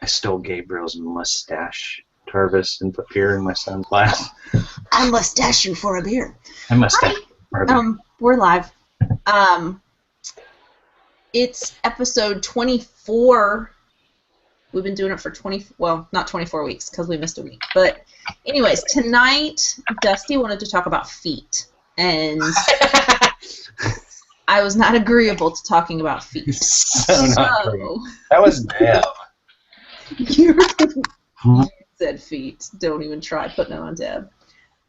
I stole Gabriel's mustache Tarvis and put beer in my son's glass. I mustache you for a beer. I mustache for a beer. We're live. It's episode 24. We've been doing it for not 24 weeks because we missed a week. But anyways, tonight Dusty wanted to talk about feet, and I was not agreeable to talking about feet. That was Deb. You said feet. Don't even try putting it on Deb.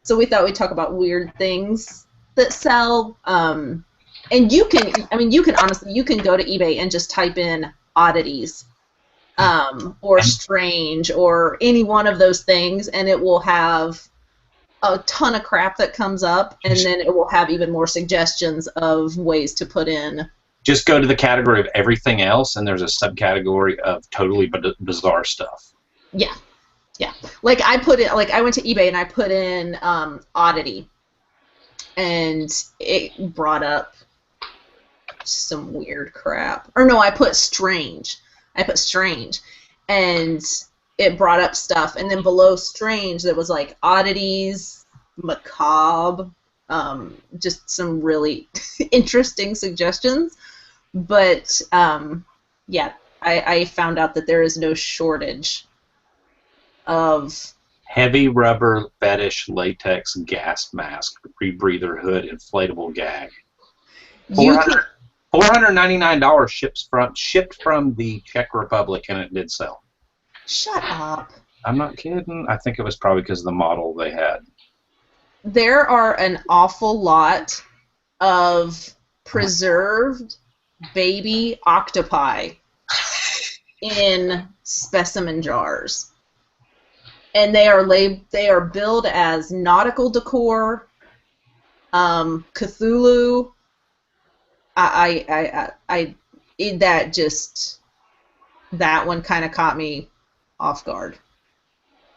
So we thought we'd talk about weird things that sell. And you can honestly, you can go to eBay and just type in oddities, or strange, or any one of those things, and it will have a ton of crap that comes up, and then it will have even more suggestions of ways to put in. Just go to the category of everything else, and there's a subcategory of totally bizarre stuff. Yeah. Like I went to eBay and I put in oddity, and it brought up some weird crap. Or no, I put strange, and it brought up stuff. And then below strange, there was like oddities, macabre, just some really interesting suggestions. But yeah, I found out that there is no shortage of heavy rubber fetish latex gas mask, rebreather hood, inflatable gag. $499 shipped from the Czech Republic, and it did sell. Shut up. I'm not kidding. I think it was probably because of the model they had. There are an awful lot of preserved baby octopi in specimen jars. And they are billed as nautical decor, Cthulhu. That one kind of caught me off guard.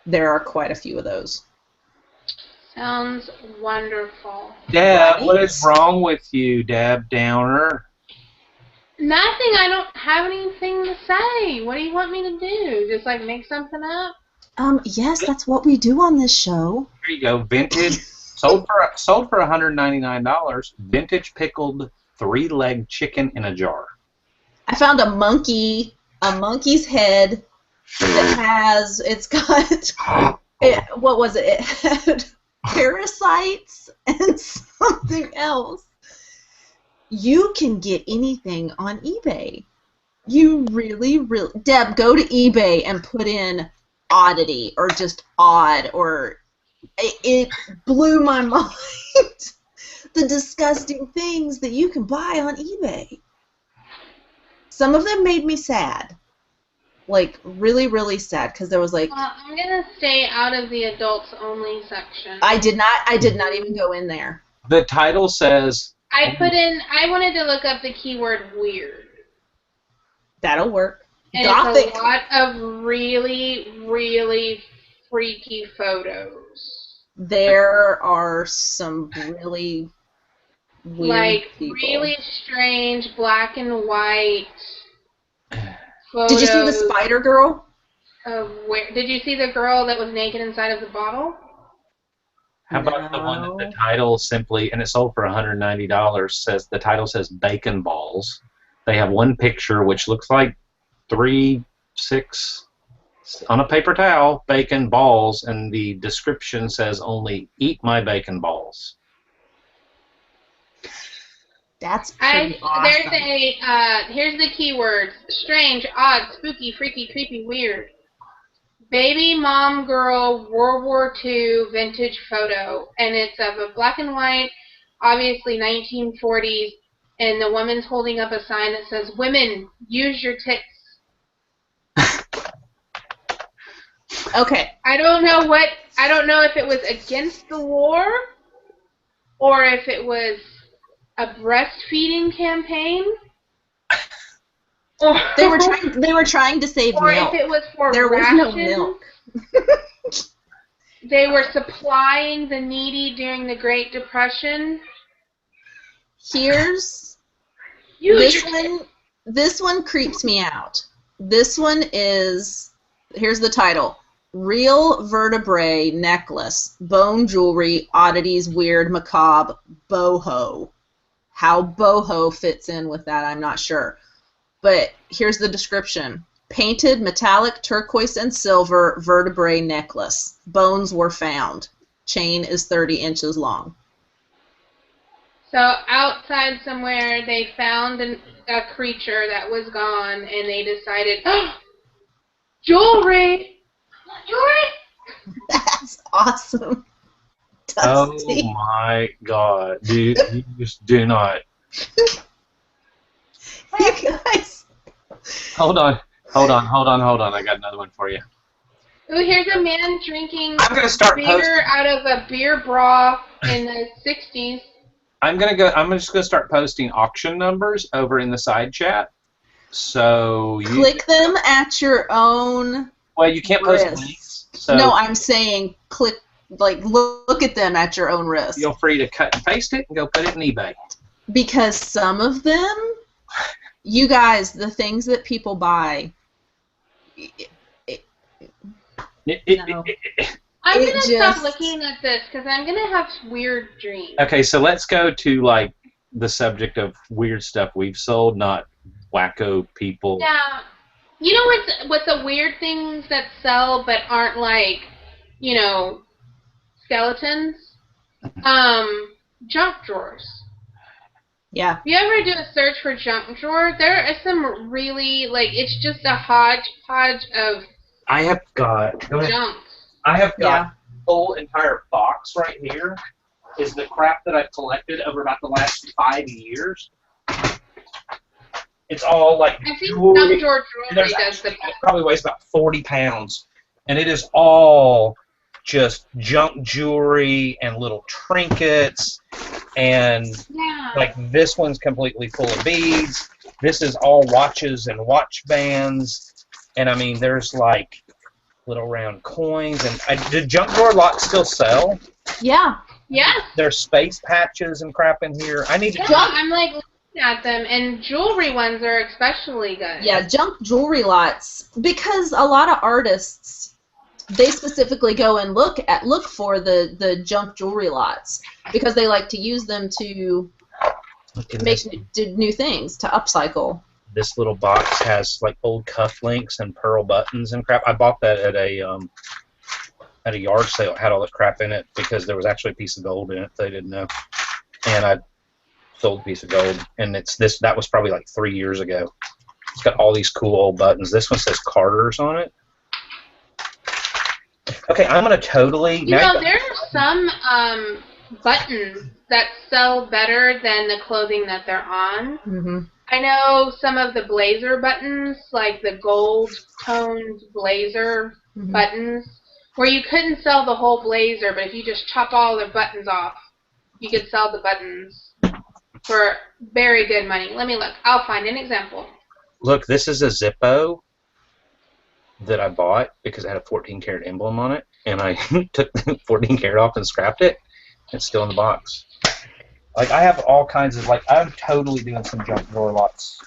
There are quite a few of those. Sounds wonderful. Deb, Right? what is wrong with you, Deb Downer? Nothing. I don't have anything to say. What do you want me to do? Just like make something up? Yes, that's what we do on this show. Here you go. Vintage, sold for $199. Vintage pickled 3-leg chicken in a jar. I found a monkey's head that what was it? It had parasites and something else. You can get anything on eBay. You really, Deb, go to eBay and put in oddity or just odd, or it blew my mind. The disgusting things that you can buy on eBay. Some of them made me sad. Like, really, really sad, because there was like... Well, I'm going to stay out of the adults only section. I did not even go in there. The title says... I wanted to look up the keyword weird. That'll work. And Gothic. it's a lot of really, really freaky photos. There are some really weird like people. Really strange black and white photos. Did you see the spider girl? Did you see the girl that was naked inside of the bottle? How about the one that the title simply, and it sold for $190, says the title says bacon balls. They have one picture which looks like 3, 6 on a paper towel, bacon balls, and the description says only eat my bacon balls. That's pretty awesome. Here's the keywords: strange, odd, spooky, freaky, creepy, weird. Baby mom girl World War II vintage photo, and it's of a black and white, obviously 1940s, and the woman's holding up a sign that says, "Women, use your tits." Okay. I don't know if it was against the war, or if it was a breastfeeding campaign. Or They were trying to save or milk. if it was for There was rations. no milk. They were supplying the needy during the Great Depression. Here's this one creeps me out. This one is Here's the title. Real vertebrae necklace, bone jewelry, oddities, weird, macabre, boho. How boho fits in with that, I'm not sure. But here's the description. Painted metallic turquoise and silver vertebrae necklace. Bones were found. Chain is 30 inches long. So outside somewhere, they found a creature that was gone, and they decided, oh, jewelry! Jewelry! That's awesome. Oh Dusty. my God, dude! You just do not. You guys. Hold on. I got another one for you. Ooh, here's a man drinking I'm gonna start beer posting. out of a beer bra in the 60s. I'm just gonna start posting auction numbers over in the side chat. So you Click them at your own. Well, you can't post risk. links. So No, I'm saying click, like, look at them at your own risk. feel free to cut and paste it and go put it in eBay. Because some of them, you guys, the things that people buy, No. I'm It going to just- stop looking at this because I'm going to have weird dreams. Okay, so let's go to like the subject of weird stuff we've sold, not wacko people. Yeah. You know what's the weird things that sell but aren't like, you know, skeletons? Junk drawers. yeah. If you ever do a search for junk drawer, there are some really, like, it's just a hodgepodge of I have got junk. Yeah. a whole entire box right here. Is the crap that I've collected over about the last 5 years. It's all like I think jewelry. some drawer And jewelry there's does the actually- it probably weighs about 40 pounds, and it is all just junk jewelry and little trinkets, and Yeah. like this one's completely full of beads. This is all watches and watch bands, and I mean there's like little round coins. And do junk drawer locks still sell? Yeah. Yes. There's space patches and crap in here. I need to. Yeah, I'm like looking at them, and jewelry ones are especially good. Yeah, junk jewelry lots, because a lot of artists, they specifically go and look for the junk jewelry lots because they like to use them to make do new things, to upcycle. This little box has like old cufflinks and pearl buttons and crap. I bought that at a yard sale. It had all the crap in it because there was actually a piece of gold in it they didn't know, and I sold a piece of gold. And that was probably like 3 years ago. It's got all these cool old buttons. This one says Carter's on it. Okay, I'm gonna totally. You know, there are some buttons that sell better than the clothing that they're on. Mm-hmm. I know some of the blazer buttons, like the gold-toned blazer Mm-hmm. buttons, where you couldn't sell the whole blazer, but if you just chop all the buttons off, you could sell the buttons for very good money. Let me look. I'll find an example. Look, this is a Zippo that I bought because it had a 14-karat emblem on it, and I took the 14-karat off and scrapped it. It's still in the box. Like, I have all kinds of, like, I'm totally doing some junk drawer lots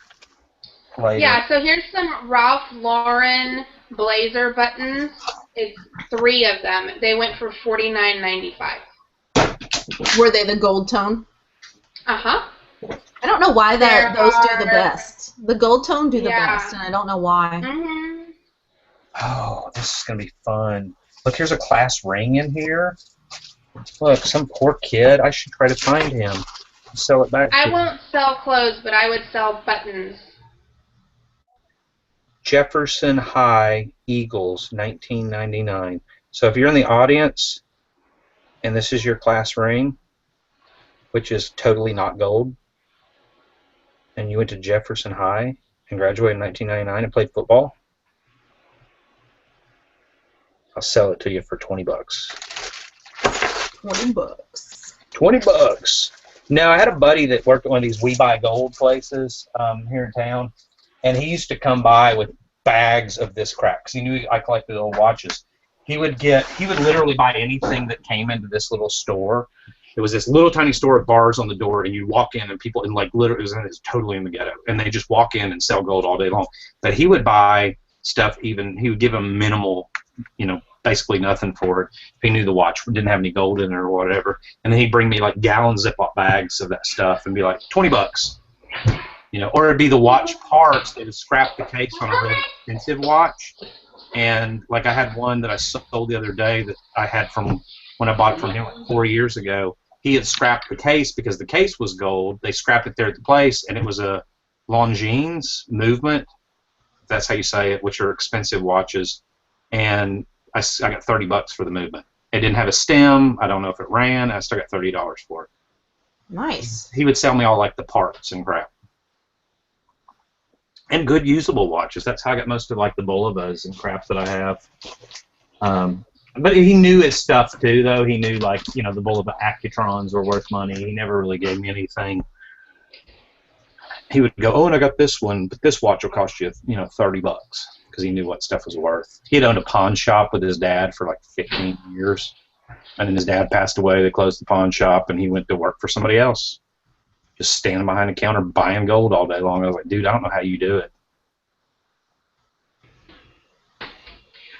later. Yeah, so here's some Ralph Lauren blazer buttons. It's 3 of them. They went for $49.95. Were they the gold tone? Uh-huh. I don't know why There those do the are- best. The gold tone do the Yeah. best, and I don't know why. Mm-hmm. Oh, this is going to be fun. Look, here's a class ring in here. Look, some poor kid. I should try to find him and sell it back I to won't sell clothes, but I would sell buttons. Jefferson High Eagles, 1999. So if you're in the audience and this is your class ring, which is totally not gold, and you went to Jefferson High and graduated in 1999 and played football, I'll sell it to you for $20. $20. $20. Now, I had a buddy that worked at one of these We Buy Gold places here in town, and he used to come by with bags of this crap because he knew I collected old watches. He would literally buy anything that came into this little store. It was this little tiny store with bars on the door, and you walk in, and people, and like literally, it was totally in the ghetto, and they just walk in and sell gold all day long. But he would buy stuff. Even he would give him minimal, basically nothing for it. If he knew the watch didn't have any gold in it or whatever, and then he'd bring me like gallon Ziploc bags of that stuff and be like $20. Or it'd be the watch parts. They would scrap the case on a really expensive watch. And like I had one that I sold the other day that I had from when I bought it from him like 4 years ago. He had scrapped the case because the case was gold. They scrapped it there at the place, and it was a Longines Movement. That's how you say it, which are expensive watches. And I got $30 for the Movement. It didn't have a stem. I don't know if it ran. I still got $30 for it. Nice. He would sell me all like the parts and crap. And good usable watches. That's how I got most of like the Bulivas and crap that I have. But he knew his stuff too, though. He knew like the Bulova Accutrons were worth money. He never really gave me anything. He would go, oh, and I got this one, but this watch will cost you, $30, because he knew what stuff was worth. He had owned a pawn shop with his dad for like 15 years, and then his dad passed away. They closed the pawn shop, and he went to work for somebody else. Just standing behind the counter buying gold all day long. I was like, dude, I don't know how you do it.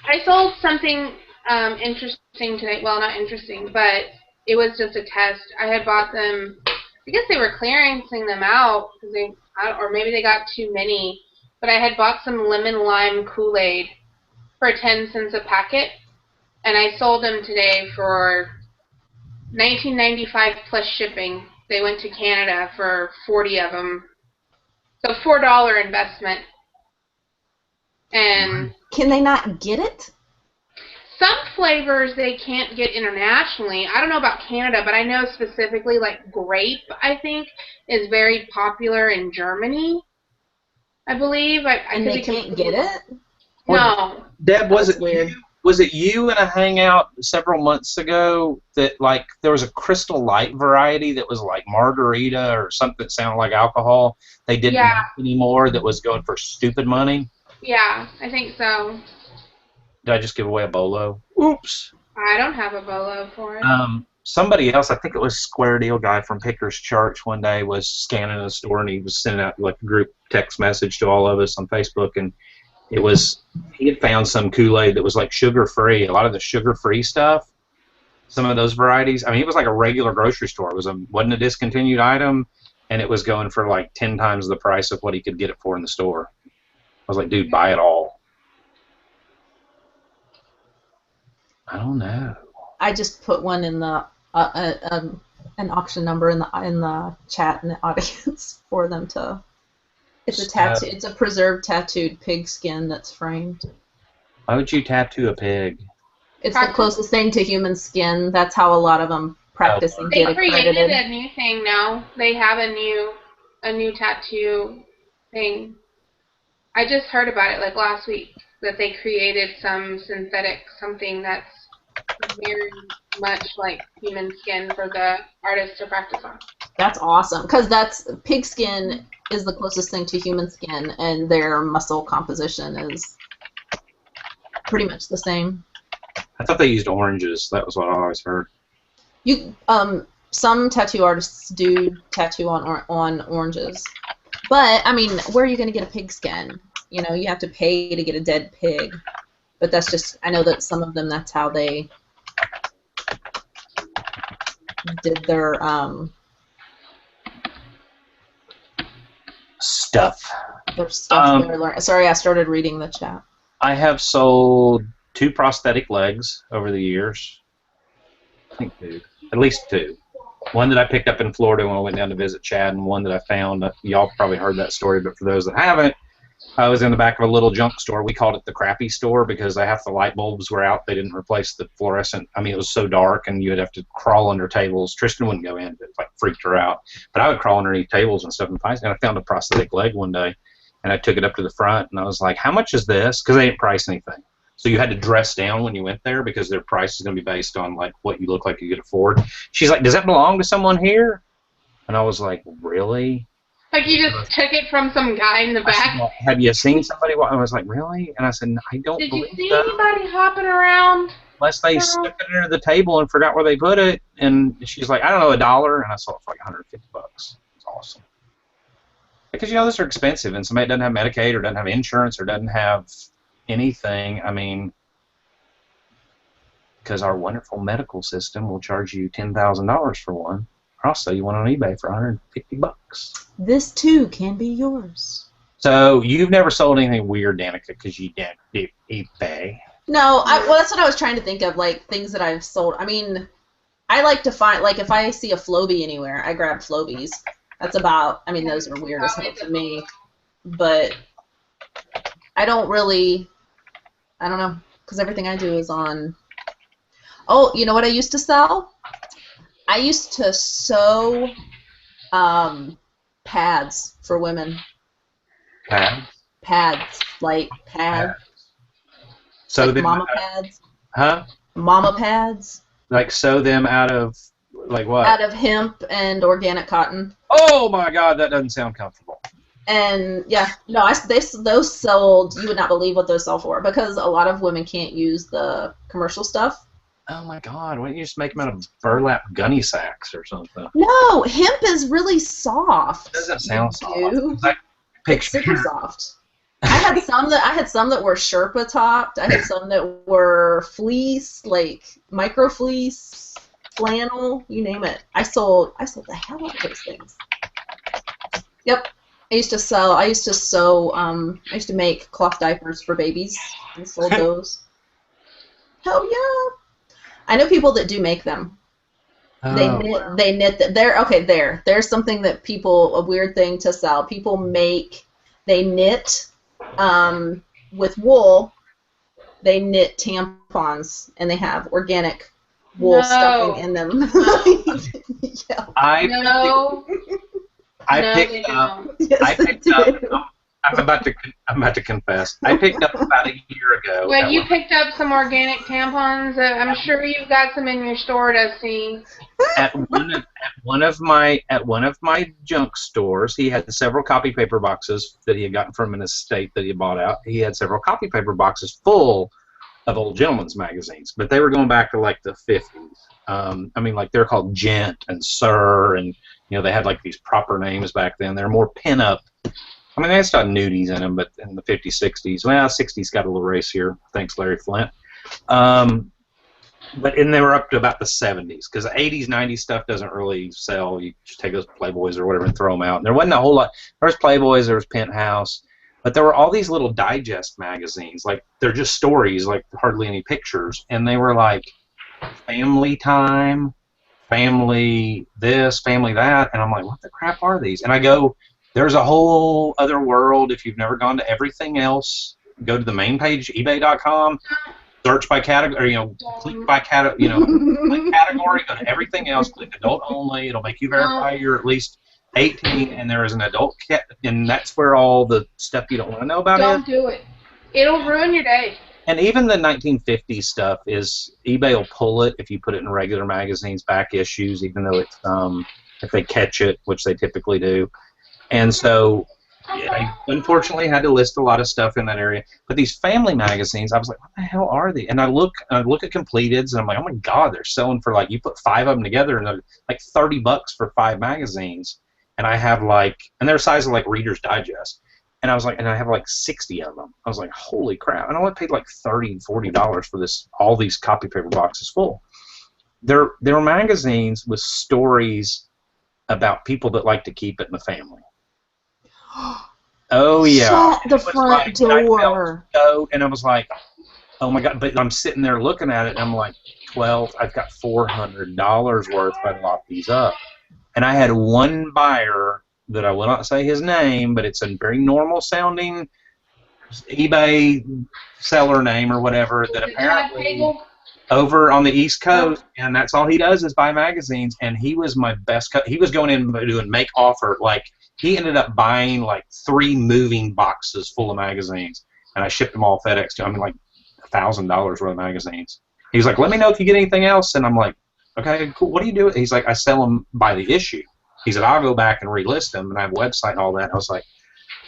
I sold something interesting today. Well, not interesting, but it was just a test. I had bought them. I guess they were clearancing them out because or maybe they got too many. But I had bought some lemon lime Kool-Aid for 10 cents a packet, and I sold them today for $19.95 plus shipping. They went to Canada for 40 of them. So $4 investment. And can they not get it? Some flavors they can't get internationally. I don't know about Canada, but I know specifically like grape, I think, is very popular in Germany, I believe. And they can't get it? No. Deb, was it weird. Was it you in a hangout several months ago that like there was a Crystal Light variety that was like margarita or something that sounded like alcohol? They didn't make anymore that was going for stupid money? Yeah, I think so. Did I just give away a bolo? Oops. I don't have a bolo for it. Somebody else, I think it was Square Deal guy from Pickers Church one day was scanning a store and he was sending out like a group text message to all of us on Facebook, and it was he had found some Kool-Aid that was like sugar-free. A lot of the sugar-free stuff, some of those varieties. I mean, it was like a regular grocery store. It wasn't a discontinued item, and it was going for like 10 times the price of what he could get it for in the store. I was like, dude, buy it all. I don't know. I just put one in the an auction number in the chat in the audience for them to. It's a tattoo. It's a preserved tattooed pig skin that's framed. Why would you tattoo a pig? It's the closest thing to human skin. That's how a lot of them practice and get accredited. They created a new thing now. They have a new tattoo thing. I just heard about it like last week that they created some synthetic something that's very much like human skin for the artist to practice on. That's awesome, because pig skin is the closest thing to human skin, and their muscle composition is pretty much the same. I thought they used oranges. That was what I always heard. Some tattoo artists do tattoo on oranges, but I mean, where are you going to get a pig skin? You know, you have to pay to get a dead pig. But that's just, I know that some of them, that's how they did their stuff. Sorry, I started reading the chat. I have sold 2 prosthetic legs over the years. I think 2. At least 2. One that I picked up in Florida when I went down to visit Chad, and one that I found. Y'all probably heard that story, but for those that haven't, I was in the back of a little junk store. We called it the crappy store because half the light bulbs were out. They didn't replace the fluorescent. I mean, it was so dark, and you would have to crawl under tables. Tristan wouldn't go in. It like freaked her out. But I would crawl underneath tables and stuff. And I found a prosthetic leg one day, and I took it up to the front, and I was like, how much is this? Because they didn't price anything. So you had to dress down when you went there because their price is going to be based on like what you look like you could afford. She's like, does that belong to someone here? And I was like, really? Like you just took it from some guy in the back? Said, have you seen somebody? I was like, really? And I said, no, I don't believe Did you see anybody hopping around? Unless they stuck it under the table and forgot where they put it. And she's like, I don't know, $1. And I sold it for like $150. It's awesome. Because, those are expensive. And somebody doesn't have Medicaid or doesn't have insurance or doesn't have anything, I mean, because our wonderful medical system will charge you $10,000 for one. I'll sell you one on eBay for $150. This too can be yours. So you've never sold anything weird, Danica, because you didn't do eBay. No, well, that's what I was trying to think of, like things that I've sold. I mean, I like to find, like, if I see a Flowbee anywhere, I grab Flowbees. That's about, I mean, those are weird as hell to me. But I don't really, I don't know, because everything I do is on. Oh, you know what I used to sell? I used to sew pads for women. Pads? Pads, like pads. So like then, mama pads. huh? Mama pads. Like sew them out of, like what? Out of hemp and organic cotton. Oh my God, that doesn't sound comfortable. And yeah, no, those sold. You would not believe what those sell for, because a lot of women can't use the commercial stuff. Oh my God, why don't you just make them out of burlap gunny sacks or something? No, hemp is really soft. It doesn't sound soft. Dude. Like, It's super soft. I had some that were Sherpa topped. I had some that were fleece, like micro fleece, flannel, you name it. I sold the hell out of those things. Yep. I used to sew, I used to make cloth diapers for babies and sold those. Hell yeah. I know people that do make them. oh, They knit there's something that a weird thing to sell. People they knit with wool. They knit tampons, and they have organic wool stuffing in them. Yeah. I No, picked they up. don't. Yes, I they picked up. do. I'm about to confess. I picked up about a year ago. Wait, you picked up some organic tampons? I'm sure you've got some in your store to see. at one of my junk stores. He had several copy paper boxes that he had gotten from an estate that he had bought out. He had several copy paper boxes full of old gentlemen's magazines, but they were going back to like the 50s. I mean, like they're called Gent and Sir, and you know they had like these proper names back then. They're more pin-up. I mean, they had stuff nudies in them, but in the 50s, 60s, well, 60s got a little racier. Thanks, Larry Flint. But they were up to about the 70s, because the 80s, 90s stuff doesn't really sell. You just take those Playboys or whatever and throw them out. And there wasn't a whole lot. There was Playboys, there was Penthouse, but there were all these little digest magazines. Like, they're just stories, like hardly any pictures. And they were like Family Time, Family this, Family that. And I'm like, what the crap are these? And I go, there's a whole other world. If you've never gone to everything else, go to the main page, ebay.com, search by category, click by category, click category, go to everything else, click adult only. It'll make you verify you're at least 18, and there is an adult kit, and that's where all the stuff you don't want to know about Don't do it. It'll ruin your day. And even the 1950s stuff is, eBay will pull it if you put it in regular magazines, back issues, even though it's, if they catch it, which they typically do. And so I unfortunately had to list a lot of stuff in that area. But these family magazines, I was like, what the hell are they? And I look at Completeds, and I'm like, oh my God, they're selling for like, you put 5 of them together, and they're like $30 for 5 magazines. And I have like, and they're size of like Reader's Digest. And I was like, and I have like 60 of them. I was like, holy crap. And I only paid like $30, $40 for all these copy paper boxes full. They're magazines with stories about people that like to keep it in the family. Oh yeah. Shut the front door. And I was like, oh my God. But I'm sitting there looking at it, and I'm like, I've got $400 worth if I lock these up. And I had one buyer that I will not say his name, but it's a very normal sounding eBay seller name or whatever, that apparently over on the East Coast, and that's all he does is buy magazines. And he was my best he was going in and doing make offer. Like, he ended up buying like 3 moving boxes full of magazines, and I shipped them all FedEx to him. I mean, like $1,000 worth of magazines. He's like, let me know if you get anything else. And I'm like, okay, cool. What do you do? He's like, I sell them by the issue. He said, I'll go back and relist them, and I have a website and all that. And I was like,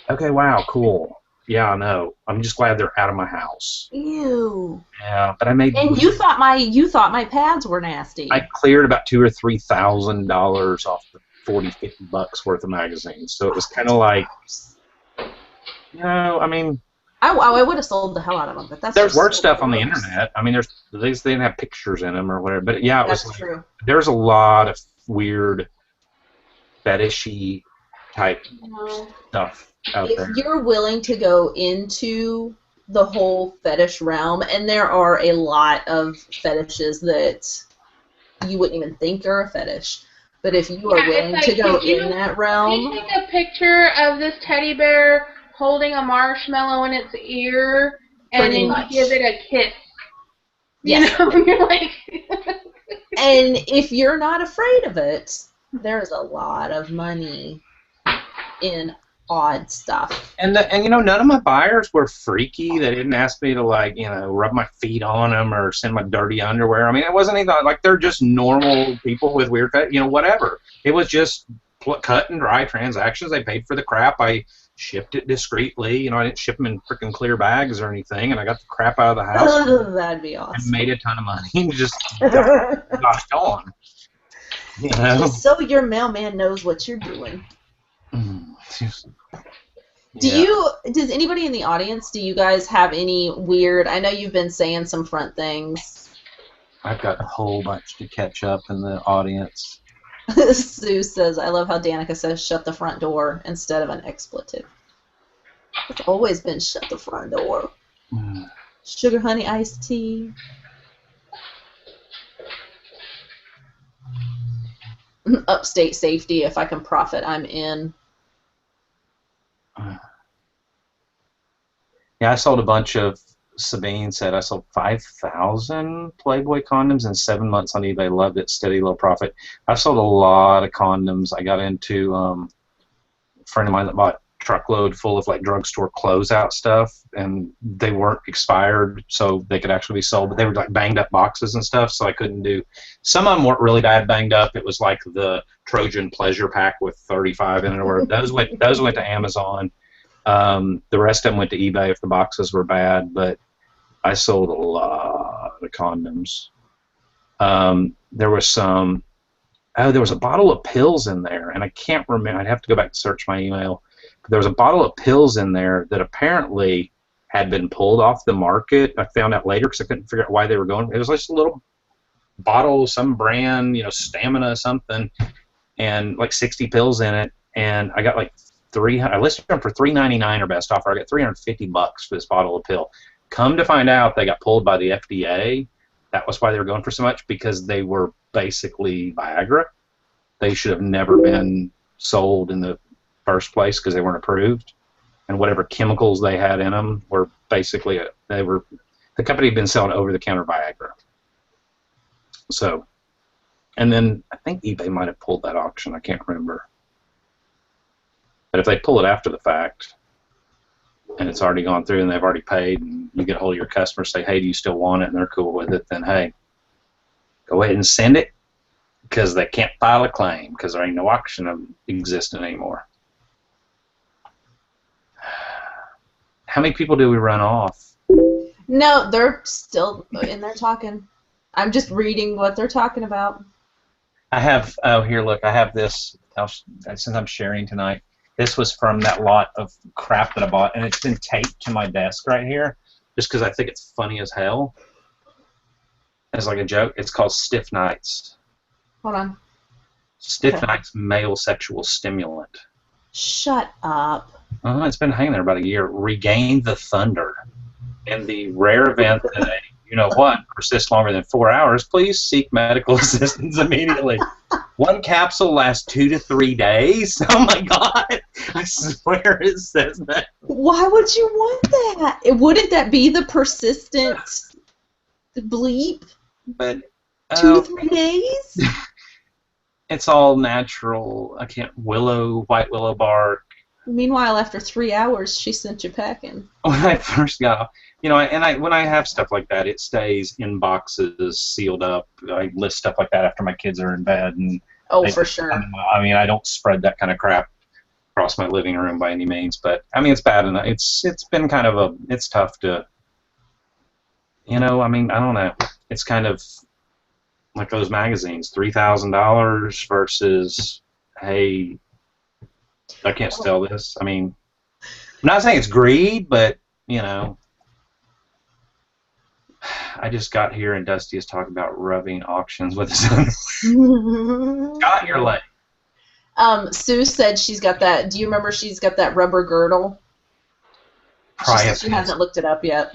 okay, wow, cool. Yeah, I know. I'm just glad they're out of my house. Ew. Yeah, but I made. And you thought my pads were nasty. I cleared about $2,000 or $3,000 off the $40, $50 worth of magazines. So it was kind of like, I mean, I would have sold the hell out of them, but that's There's just worse so stuff on the gross. internet. I mean, they didn't have pictures in them or whatever. But yeah, it was That's like, true. there's a lot of weird fetishy type No. stuff out there. If you're willing to go into the whole fetish realm, and there are a lot of fetishes that you wouldn't even think are a fetish, but if you are Yeah, it's willing like, to go could you- in that Can realm, you take a picture of this teddy bear holding a marshmallow in its ear, and Pretty then much. you give it a kiss? yes. You know, you're like. And if you're not afraid of it, there's a lot of money in odd stuff. And you know, none of my buyers were freaky. They didn't ask me to, like, you know, rub my feet on them or send my dirty underwear. I mean, it wasn't even like, they're just normal people with weird, you know, whatever. It was just cut and dry transactions. They paid for the crap. I shipped it discreetly. You know, I didn't ship them in freaking clear bags or anything. And I got the crap out of the house That'd be and awesome. made a ton of money and just got on. You know? Just so your mailman knows what you're doing. Does anybody in the audience, do you guys have any weird, I know you've been saying some front things. I've got a whole bunch to catch up in the audience. Sue says, I love how Danica says shut the front door instead of an expletive. It's always been shut the front door. Sugar honey iced tea. Upstate safety, if I can profit, I'm in. Yeah, I sold a bunch of, Sabine said I sold 5,000 Playboy condoms in 7 months on eBay. Loved it. Steady, low profit. I've sold a lot of condoms. I got into a friend of mine that bought a truckload full of, like, drugstore closeout stuff, and they weren't expired, so they could actually be sold, but they were, like, banged up boxes and stuff, so I couldn't do. Some of them weren't really bad banged up. It was like the Trojan Pleasure Pack with 35 in it, or those went to Amazon. The rest of them went to eBay if the boxes were bad, but I sold a lot of condoms. There was some, there was a bottle of pills in there, and I can't remember. I'd have to go back and search my email. But there was a bottle of pills in there that apparently had been pulled off the market. I found out later because I couldn't figure out why they were going. It was just a little bottle, some brand, you know, Stamina something, and like 60 pills in it, and I got like 300. I listed them for $3.99 or best offer. I got $350 for this bottle of pill. Come to find out, they got pulled by the FDA. That was why they were going for so much, because they were basically Viagra. They should have never been sold in the first place because they weren't approved, and whatever chemicals they had in them were basically the company had been selling over-the-counter Viagra. So, and then I think eBay might have pulled that auction. I can't remember. But if they pull it after the fact, and it's already gone through and they've already paid, and you get a hold of your customer, say, hey, do you still want it, and they're cool with it, then hey, go ahead and send it, because they can't file a claim because there ain't no auction existing anymore. How many people do we run off? No, they're still in there talking. I'm just reading what they're talking about. I have, oh, here, look, I have this, since I'm sharing tonight. This was from that lot of crap that I bought, and it's been taped to my desk right here, Just because I think it's funny as hell. It's like a joke. It's called Stiff Nights. Hold on. Stiff Okay. Nights male sexual stimulant. Shut up. It's been hanging there about a year. Regain the thunder. In the rare event that a you-know-what persists longer than 4 hours, please seek medical assistance immediately. One capsule lasts 2 to 3 days. Oh, my God. I swear it says that. Why would you want that? Wouldn't that be the persistent bleep? But 2 to 3 days? it's all natural. White willow bark. Meanwhile, after 3 hours, she sent you packing. When I first got off, when I have stuff like that, it stays in boxes, sealed up. I list stuff like that after my kids are in bed, and Oh, for sure. I mean, I don't spread that kind of crap across my living room by any means, but I mean, it's bad enough. It's been kind of it's tough to, I mean, I don't know. It's kind of like those magazines, $3,000 versus, hey, I can't sell this. I mean, I'm not saying it's greed, but you know. I just got here and Dusty is talking about rubbing auctions with his own. Got your leg. Sue said she's got that. Do you remember she's got that rubber girdle? She hasn't looked it up yet.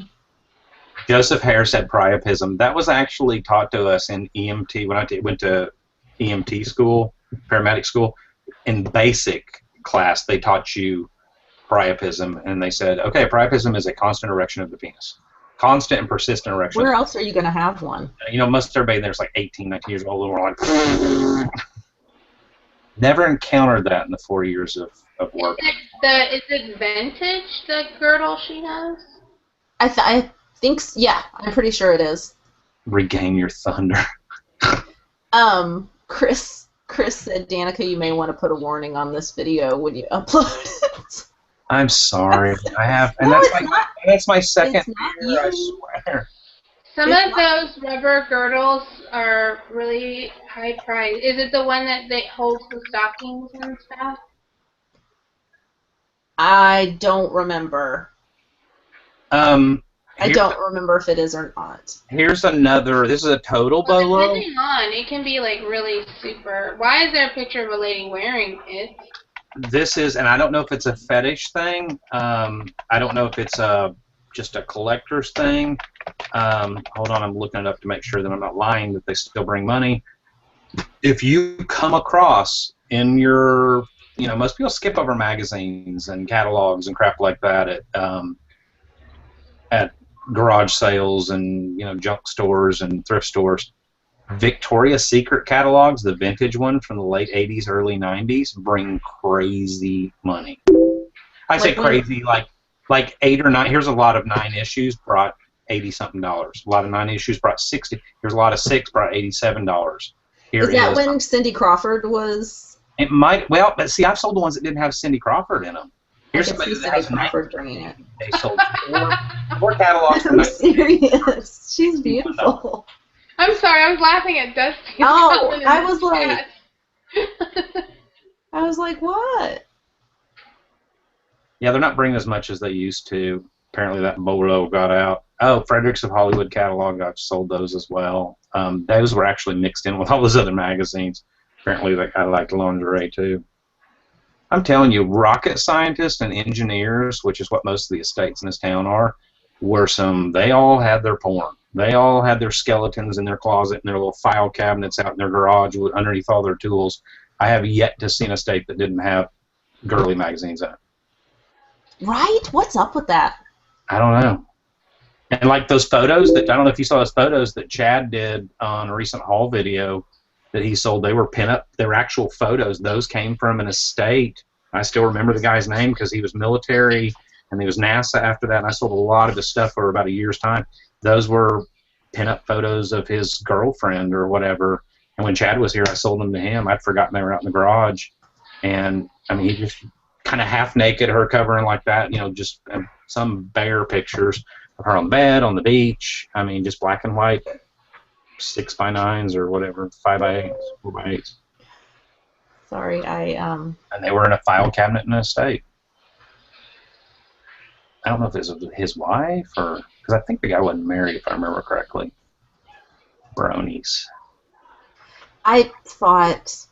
Joseph Hare said priapism. That was actually taught to us in EMT when I went to EMT school, paramedic school. In basic class, they taught you priapism, and they said, okay, priapism is a constant erection of the penis. Constant and persistent erection. Where else are you going to have one? You know, most everybody there's like 18, 19 years old, and we're like, never encountered that in the 4 years of work. Is it vintage, the girdle she has? I think, yeah, I'm pretty sure it is. Regain your thunder. Chris said, Danica, you may want to put a warning on this video when you upload it. I'm sorry. I have, and No, that's my second year, I you. swear. Some of those rubber girdles are really high priced. Is it the one that holds the stockings and stuff? I don't remember. I don't remember if it is or not. Here's another. This is a total bolo. Depending on, it can be like really super. Why is there a picture of a lady wearing it? This is, and I don't know if it's a fetish thing. I don't know if it's just a collector's thing. Hold on, I'm looking it up to make sure that I'm not lying, that they still bring money. If you come across in your, you know, most people skip over magazines and catalogs and crap like that at garage sales and, you know, junk stores and thrift stores. Victoria's Secret catalogs, the vintage one from the late 80s, early 90s, bring crazy money. I say crazy, like 8 or 9. Here's a lot of 9 issues brought $80-something. A lot of 9 issues brought $60. Here's a lot of 6 brought $87. Here is that when Cindy Crawford was? It might. Well, but see, I've sold the ones that didn't have Cindy Crawford in them. Here's I can see somebody Cindy Crawford bringing it. They sold 4 catalogs. I'm serious. She's beautiful. I'm sorry, I was laughing at Dusty. Oh, I was like, what? Yeah, they're not bringing as much as they used to. Apparently that bolo got out. Oh, Fredericks of Hollywood catalog, I've sold those as well. Those were actually mixed in with all those other magazines. Apparently they kind of liked lingerie too. I'm telling you, rocket scientists and engineers, which is what most of the estates in this town are, they all had their porn. They all had their skeletons in their closet and their little file cabinets out in their garage underneath all their tools. I have yet to see an estate that didn't have girly magazines in it. Right? What's up with that? I don't know. And like those photos that, I don't know if you saw those photos that Chad did on a recent haul video that he sold. They were pinup. They were actual photos. Those came from an estate. I still remember the guy's name because he was military and he was NASA after that. And I sold a lot of his stuff for about a year's time. Those were pinup photos of his girlfriend or whatever. And when Chad was here, I sold them to him. I'd forgotten they were out in the garage. And, I mean, he just kind of half naked, her covering like that, you know, just some bare pictures of her on the bed, on the beach. I mean, just black and white, 6x9s or whatever, 5x8s, 4x8s. Sorry, And they were in a file cabinet in an estate. I don't know if it was his wife or, because I think the guy wasn't married, if I remember correctly. Bronies. I thought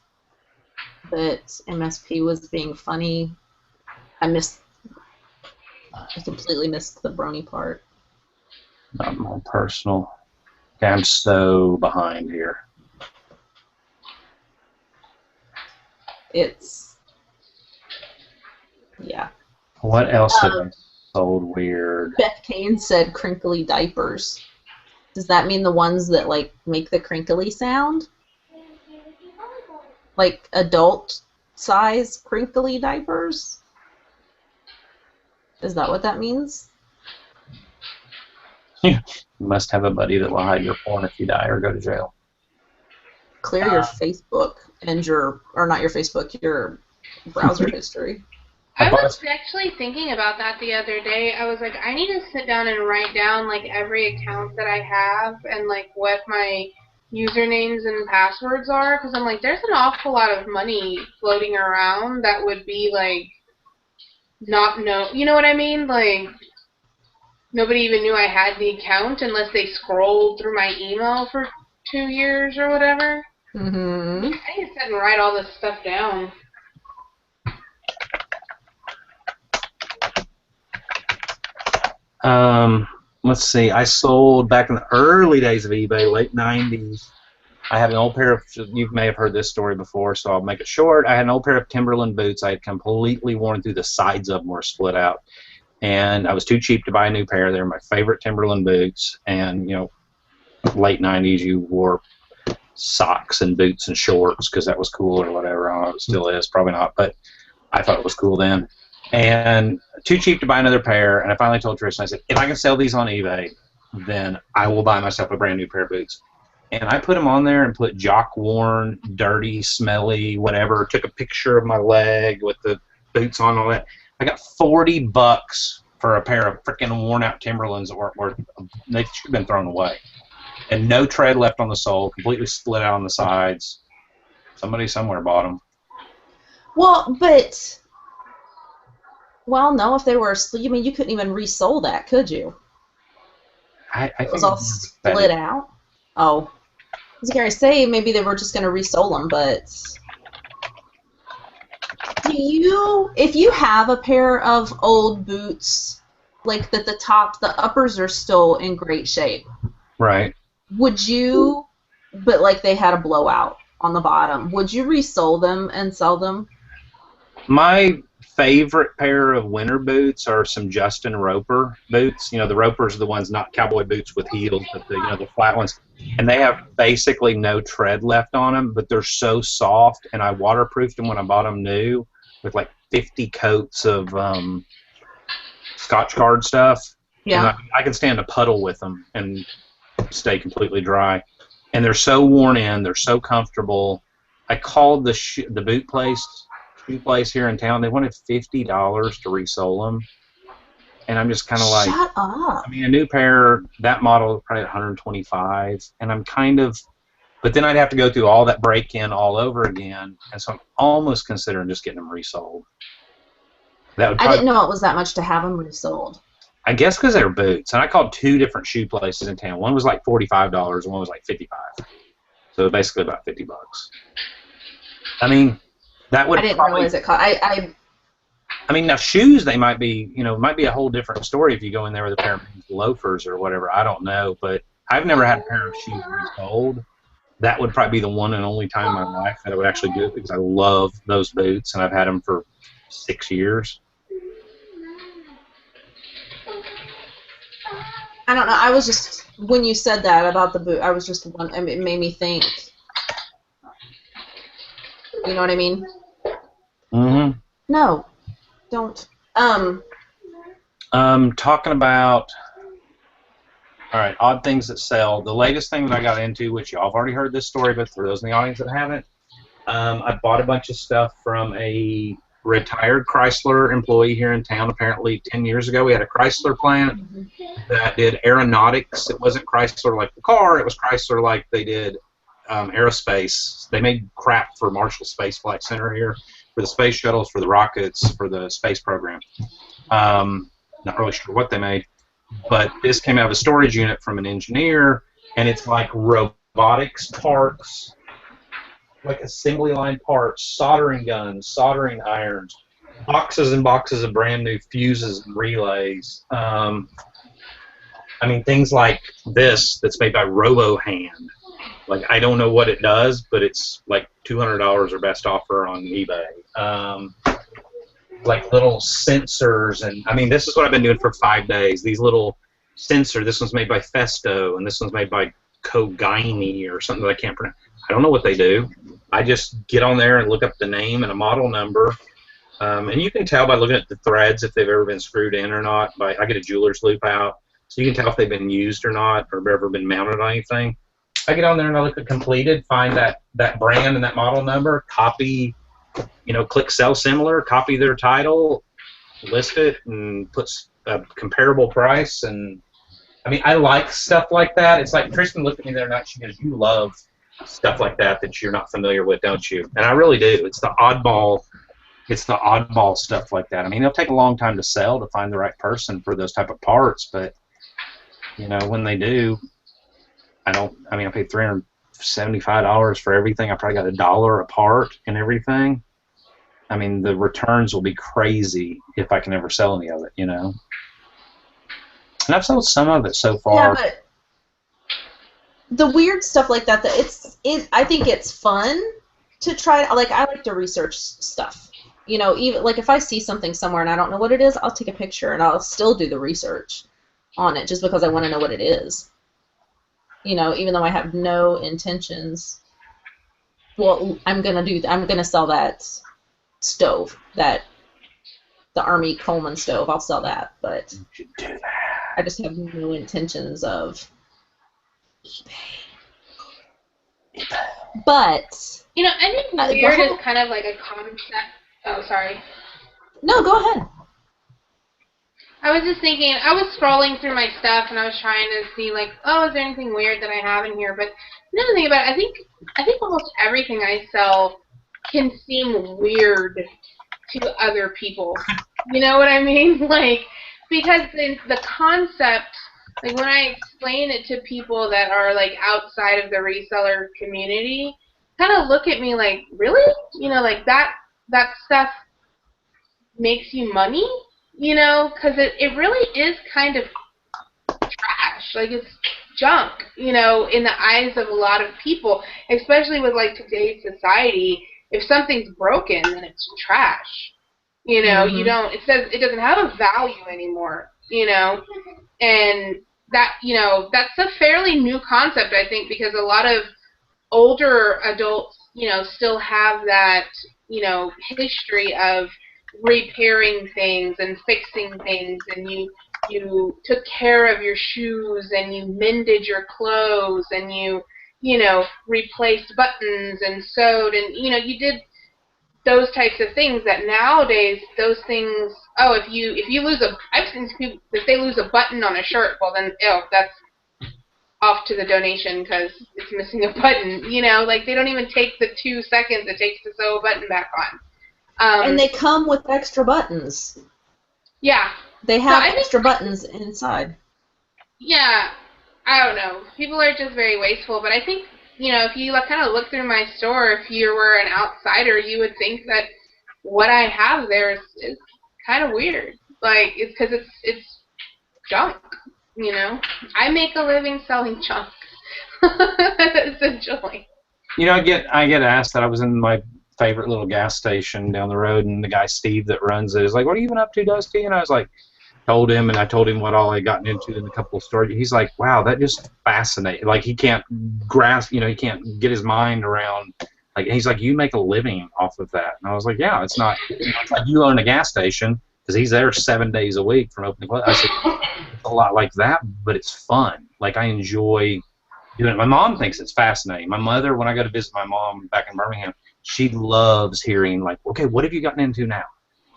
that MSP was being funny. I completely missed the brony part. Not my personal. Okay, I'm so behind here. Yeah. What else have I sold weird? Beth Kane said crinkly diapers. Does that mean the ones that, like, make the crinkly sound? Like adult-size crinkly diapers? Is that what that means? You must have a buddy that will hide your porn if you die or go to jail. Clear your Facebook and your browser history. I was actually thinking about that the other day. I was like, I need to sit down and write down, like, every account that I have and, like, what my usernames and passwords are, because I'm like, there's an awful lot of money floating around that would be, like, not know. You know what I mean? Like, Nobody even knew I had the account unless they scrolled through my email for 2 years or whatever. Mm-hmm. I need to sit and write all this stuff down. Let's see. I sold back in the early days of eBay, late 90s. I had an old pair of, you may have heard this story before, so I'll make it short. I had an old pair of Timberland boots. I had completely worn through the sides of them were split out. And I was too cheap to buy a new pair. They were my favorite Timberland boots. And, you know, late 90s, you wore socks and boots and shorts because that was cool or whatever. I don't know if it still is. Probably not, but I thought it was cool then. And too cheap to buy another pair. And I finally told Tristan, I said, if I can sell these on eBay, then I will buy myself a brand new pair of boots. And I put them on there and put jock worn, dirty, smelly, whatever. Took a picture of my leg with the boots on and all that. I got $40 for a pair of freaking worn out Timberlands that were they should have been thrown away. And no tread left on the sole, completely split out on the sides. Somebody somewhere bought them. Well, but... Well, no, if they were asleep, I mean, you couldn't even resole that, could you? I It was all split out? Oh. I was going to say maybe they were just going to resole them, but... Do you, if you have a pair of old boots, like that the uppers are still in great shape, right? Would you, but like they had a blowout on the bottom, would you resole them and sell them? My favorite pair of winter boots are some Justin Roper boots. You know, the Ropers are the ones, not cowboy boots with heels, but the flat ones. And they have basically no tread left on them, but they're so soft. And I waterproofed them when I bought them new with like 50 coats of Scotch Guard stuff. Yeah. And I can stand a puddle with them and stay completely dry. And they're so worn in. They're so comfortable. I called the boot place, shoe place here in town. They wanted $50 to resole them. And I'm just kind of like, shut up. I mean, a new pair, that model is probably $125. And I'm kind of, but then I'd have to go through all that break-in all over again. And so I'm almost considering just getting them resold. That would probably, I didn't know it was that much to have them resold. I guess because they're boots. And I called 2 different shoe places in town. One was like $45 and one was like $55. So basically about $50. I mean, that would I didn't probably, realize it cost. I mean, now shoes, they might be, might be a whole different story if you go in there with a pair of loafers or whatever. I don't know, but I've never had a pair of shoes resold. That would probably be the one and only time in my life that I would actually do it because I love those boots and I've had them for 6 years. I don't know. I was just, when you said that about the boot, I was just I mean, it made me think. You know what I mean? Mm-hmm. No, don't. Talking about, all right, odd things that sell. The latest thing that I got into, which y'all have already heard this story, but for those in the audience that haven't, I bought a bunch of stuff from a retired Chrysler employee here in town. Apparently 10 years ago we had a Chrysler plant that did aeronautics. It wasn't Chrysler like the car, it was Chrysler like they did aerospace. They made crap for Marshall Space Flight Center here for the space shuttles, for the rockets, for the space program. Not really sure what they made, but this came out of a storage unit from an engineer, and it's like robotics parts, like assembly line parts, soldering guns, soldering irons, boxes and boxes of brand new fuses and relays. I mean, things like this that's made by RoboHand. Like, I don't know what it does, but it's like $200 or best offer on eBay. Like little sensors, and I mean, this is what I've been doing for 5 days. These little sensors. This one's made by Festo, and this one's made by Kogani or something that I can't pronounce. I don't know what they do. I just get on there and look up the name and a model number, and you can tell by looking at the threads if they've ever been screwed in or not. I get a jeweler's loop out, so you can tell if they've been used or not, or ever been mounted on anything. I get on there and I look at completed, find that brand and that model number, copy, click sell similar, copy their title, list it, and put a comparable price. And I mean, I like stuff like that. It's like Tristan looked at me the other night. She goes, "You love stuff like that you're not familiar with, don't you?" And I really do. It's the oddball stuff like that. I mean, it'll take a long time to sell to find the right person for those type of parts, but You know, when they do, I paid $375 for everything. I probably got $1 a part and everything. I mean, the returns will be crazy if I can ever sell any of it, you know. And I've sold some of it so far. Yeah, but the weird stuff like that, I think it's fun to try. Like, I like to research stuff. You know, even like if I see something somewhere and I don't know what it is, I'll take a picture and I'll still do the research on it just because I want to know what it is. You know, even though I have no intentions. Well, I'm gonna sell that stove, the Army Coleman stove. I'll sell that, but You should do that. I just have no intentions of eBay. But You know, I think go weird ahead. is kind of like a concept. Oh, sorry. No, go ahead. I was just thinking, I was scrolling through my stuff and I was trying to see, like, oh, is there anything weird that I have in here? But another thing about it, I think almost everything I sell can seem weird to other people. You know what I mean? Like, because the concept, like when I explain it to people that are like outside of the reseller community, kind of look at me like, really? You know, like that stuff makes you money? You know, because it really is kind of trash. Like, it's junk, you know, in the eyes of a lot of people, especially with, like, today's society. If something's broken, then it's trash. You know, Mhm. it doesn't have a value anymore, you know, and that, you know, that's a fairly new concept, I think, because a lot of older adults, you know, still have that, you know, history of repairing things and fixing things, and you took care of your shoes and you mended your clothes and you know, replaced buttons and sewed, and you know, you did those types of things. That nowadays those things, oh, if you lose I've seen people, if they lose a button on a shirt, well then, oh, that's off to the donation because it's missing a button. You know, like they don't even take the 2 seconds it takes to sew a button back on. And they come with extra buttons. Yeah. They have I think- extra buttons inside. Yeah, I don't know. People are just very wasteful, but I think, you know, if you kind of look through my store, if you were an outsider, you would think that what I have there is kind of weird. Like, it's because it's junk, you know? I make a living selling junk, essentially. You know, I get asked that. I was in my favorite little gas station down the road, and the guy Steve that runs it is like, "What are you even up to, Dusty?" And I was like, I told him what all I gotten into in a couple of stories. He's like, "Wow, that just fascinating." Like, he can't grasp, you know, he can't get his mind around. Like, he's like, "You make a living off of that?" And I was like, "Yeah, it's not. You know, it's like you own a gas station," because he's there 7 days a week from open to close. I said, "It's a lot like that, but it's fun. Like, I enjoy doing it." My mom thinks it's fascinating. My mother, when I go to visit my mom back in Birmingham, she loves hearing, like, "Okay, what have you gotten into now?"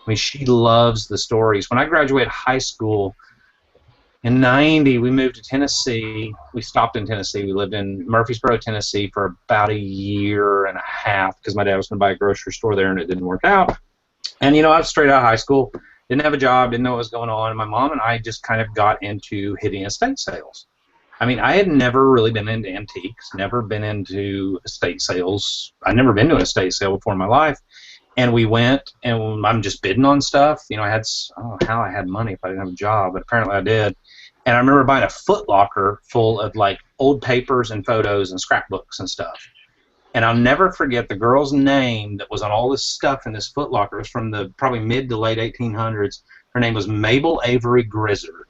I mean, she loves the stories. When I graduated high school in '90, we moved to Tennessee. We stopped in Tennessee. We lived in Murfreesboro, Tennessee for about a year and a half because my dad was going to buy a grocery store there, and it didn't work out. And, you know, I was straight out of high school, didn't have a job, didn't know what was going on. And my mom and I just kind of got into hitting estate sales. I mean, I had never really been into antiques, never been into estate sales. I'd never been to an estate sale before in my life. And we went, and I'm just bidding on stuff. You know, I don't know how I had money if I didn't have a job, but apparently I did. And I remember buying a Foot Locker full of, like, old papers and photos and scrapbooks and stuff. And I'll never forget the girl's name that was on all this stuff in this Foot Locker. It was from the probably mid to late 1800s. Her name was Mabel Avery Grizzard.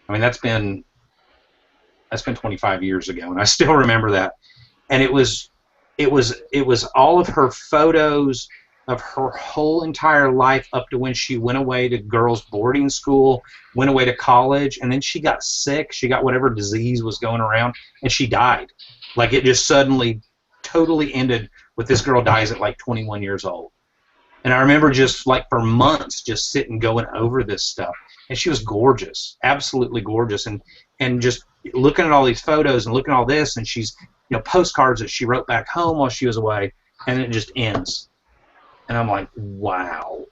I mean, that's been 25 years ago, and I still remember that. And it was all of her photos of her whole entire life up to when she went away to girls' boarding school, went away to college, and then she got sick. She got whatever disease was going around, and she died. Like, it just suddenly totally ended with this girl dies at like 21 years old. And I remember just, like, for months just sitting going over this stuff. And she was gorgeous, absolutely gorgeous. And just looking at all these photos and looking at all this, and she's, you know, postcards that she wrote back home while she was away, and it just ends. And I'm like, wow.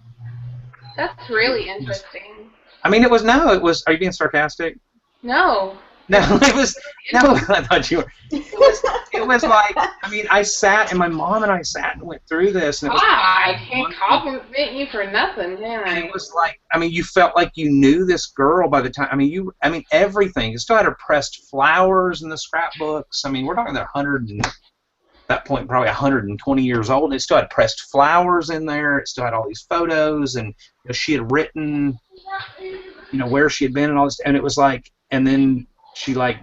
That's really interesting. I mean, are you being sarcastic? No. No, it was no. I thought you were. It was like, I mean, I sat and my mom and I sat and went through this, and it was. I can't compliment you for nothing, can And I? it was like, I mean, you felt like you knew this girl by the time. I mean, everything. It still had her pressed flowers in the scrapbooks. I mean, we're talking that 100 and that point probably 120 years old. And it still had pressed flowers in there. It still had all these photos, and she had written, where she had been and all this. And it was like, and then she like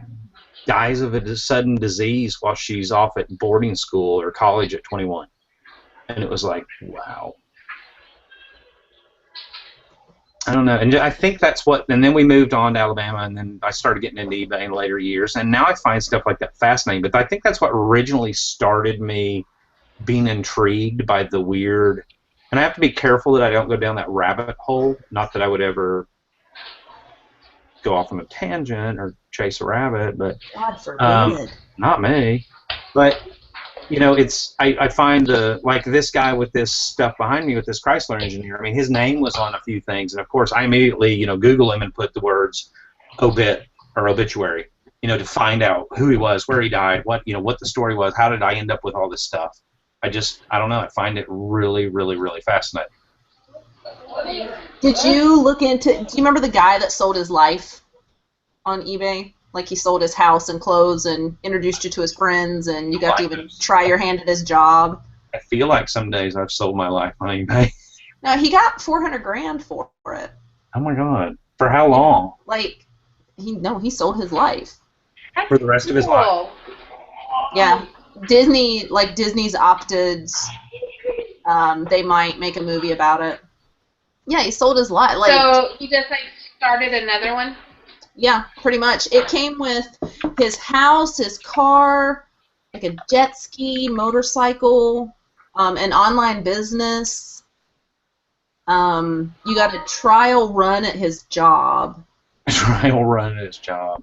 dies of a sudden disease while she's off at boarding school or college at 21. And it was like, wow. I don't know, and I think that's what. And then we moved on to Alabama, and then I started getting into eBay in later years, and now I find stuff like that fascinating. But I think that's what originally started me being intrigued by the weird. And I have to be careful that I don't go down that rabbit hole. Not that I would ever go off on a tangent or chase a rabbit, but God forbid. not me. But I find like this guy with this stuff behind me with this Chrysler engineer. I mean, his name was on a few things, and of course, I immediately Google him and put the words obit or obituary, to find out who he was, where he died, what the story was, how did I end up with all this stuff. I don't know. I find it really, really, really fascinating. Did you look into? Do you remember the guy that sold his life on eBay? Like he sold his house and clothes and introduced you to his friends, and you got to even try your hand at his job. I feel like some days I've sold my life on eBay. No, he got $400,000 for it. Oh my God! For how long? Like, he sold his life. That's For the rest of his life. cool. Yeah, Disney's opted. They might make a movie about it. Yeah, he sold his life. Like, So he just started another one. yeah, pretty much. It came with his house, his car, like a jet ski, motorcycle, an online business. You got a trial run at his job. Trial run at his job.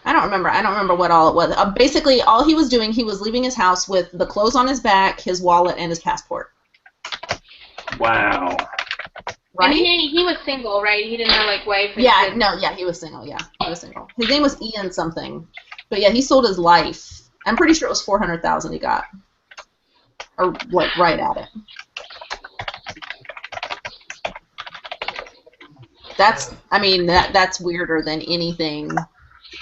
I don't remember what all it was. Basically, all he was doing, he was leaving his house with the clothes on his back, his wallet, and his passport. Wow. Right? And he was single, right? He didn't have wife. And Yeah, kids. no, yeah, he was single. Yeah, he was single. His name was Ian something, but yeah, he sold his life. I'm pretty sure it was $400,000 he got, or right at it. That's weirder than anything.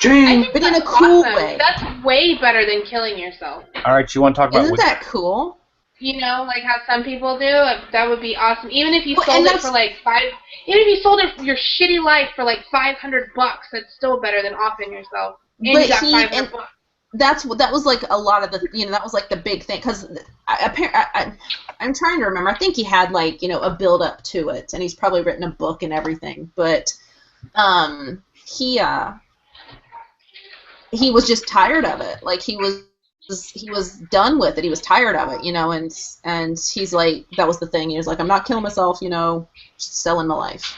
I think But in a that's cool awesome. way. That's way better than killing yourself. All right, you want to talk about? Isn't that cool? Like how some people do. That would be awesome. Even if you Well, sold and it that's- for even if you sold it your shitty life for $500, that's still better than offing yourself. And But you got he- $500. That was like a lot of the that was like the big thing because I'm trying to remember. I think he had a build up to it, and he's probably written a book and everything. But he was just tired of it. Like he was done with it. He was tired of it, and he's like, that was the thing. He was like, I'm not killing myself, just selling my life.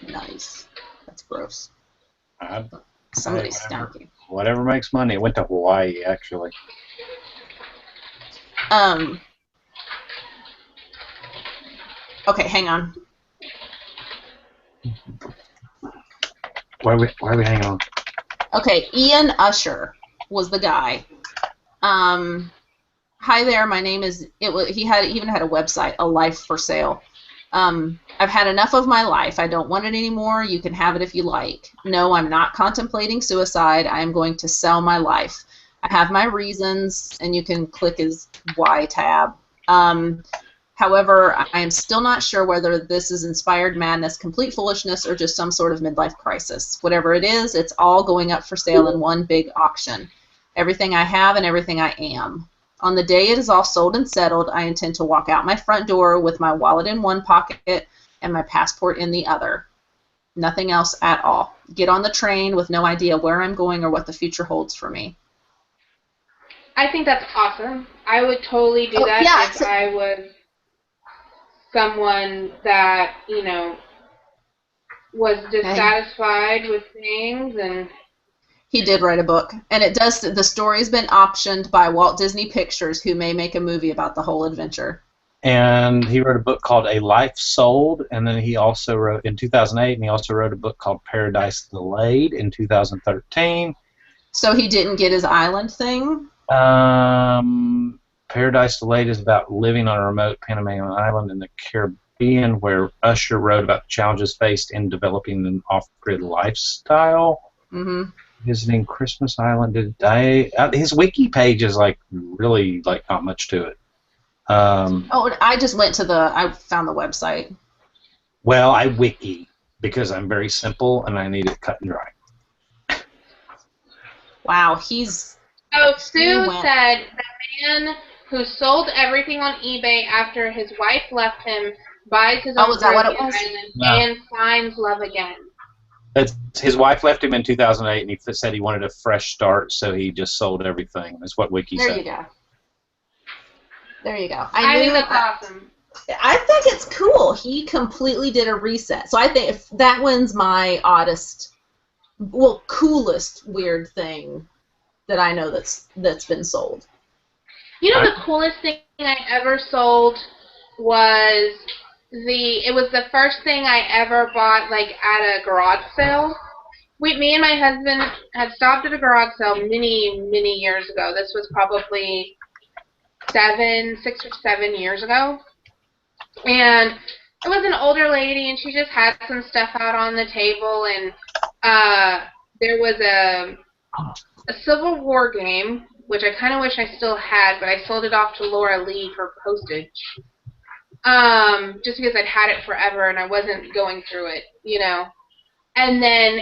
Nice. That's gross. Somebody's stinky. Whatever makes money. It went to Hawaii, actually. Okay, hang on. Why are we hanging on? Okay, Ian Usher was the guy. Hi there, my name is. He even had a website, A Life for Sale. I've had enough of my life. I don't want it anymore. You can have it if you like. No, I'm not contemplating suicide. I am going to sell my life. I have my reasons, and you can click his Y tab. However, I am still not sure whether this is inspired madness, complete foolishness, or just some sort of midlife crisis. Whatever it is, it's all going up for sale in one big auction. Everything I have and everything I am. On the day it is all sold and settled, I intend to walk out my front door with my wallet in one pocket and my passport in the other. Nothing else at all. Get on the train with no idea where I'm going or what the future holds for me. I think that's awesome. I would totally do that if I was someone that, was dissatisfied with things and... He did write a book, and the story's been optioned by Walt Disney Pictures, who may make a movie about the whole adventure. And he wrote a book called A Life Sold, and then he also wrote in 2008, and he also wrote a book called Paradise Delayed in 2013. So he didn't get his island thing? Paradise Delayed is about living on a remote Panamanian island in the Caribbean, where Usher wrote about the challenges faced in developing an off-grid lifestyle. Mm-hmm. Visiting Christmas Island. His wiki page is like really like not much to it. I just went to I found the website. Well, I wiki because I'm very simple and I need it cut and dry. Wow, Sue said the man who sold everything on eBay after his wife left him buys his own Caribbean island and finds love again. His wife left him in 2008, and he said he wanted a fresh start, so he just sold everything. That's what wiki said. There you go. There you go. I think that's awesome. I think it's cool. He completely did a reset. So I think if that one's my coolest weird thing that I know that's been sold. You know, the coolest thing I ever sold was it was the first thing I ever bought, like, at a garage sale. Me and my husband had stopped at a garage sale many, many years ago. This was probably 6 or 7 years ago. And it was an older lady, and she just had some stuff out on the table, and there was a Civil War game, which I kind of wish I still had, but I sold it off to Laura Lee for postage. Just because I'd had it forever and I wasn't going through it, you know. And then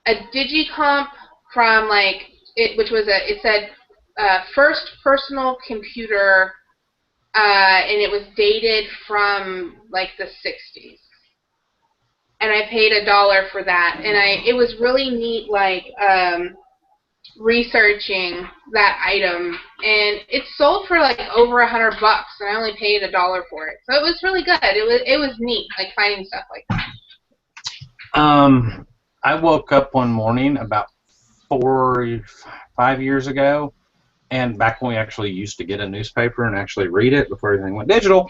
a digicomp from it said first personal computer, and it was dated from like the 60s. And I paid $1 for that, and it was really neat, like researching that item, and it sold for like over $100, and I only paid $1 for it. So it was really good. It was neat, like finding stuff like that. I woke up one morning about 4 or 5 years ago, and back when we actually used to get a newspaper and actually read it before everything went digital,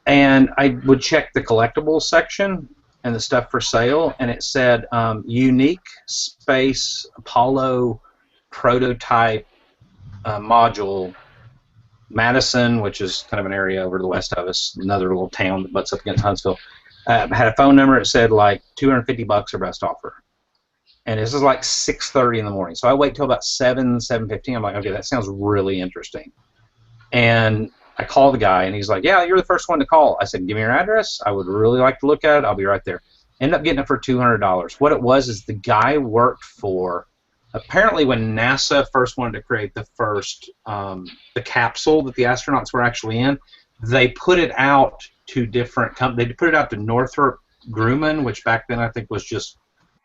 and I would check the collectibles section and the stuff for sale, and it said unique space Apollo prototype module, Madison, which is kind of an area over to the west of us, another little town that butts up against Huntsville, had a phone number. It said like $250 or best offer, and this is like 6:30 in the morning. So I wait till about 7:15. I'm like, okay, that sounds really interesting. And I call the guy, and he's like, yeah, you're the first one to call. I said, give me your address. I would really like to look at it. I'll be right there. Ended up getting it for $200. What it was is the guy worked for, apparently when NASA first wanted to create the first, the capsule that the astronauts were actually in, they put it out to different companies. They put it out to Northrop Grumman, which back then I think was just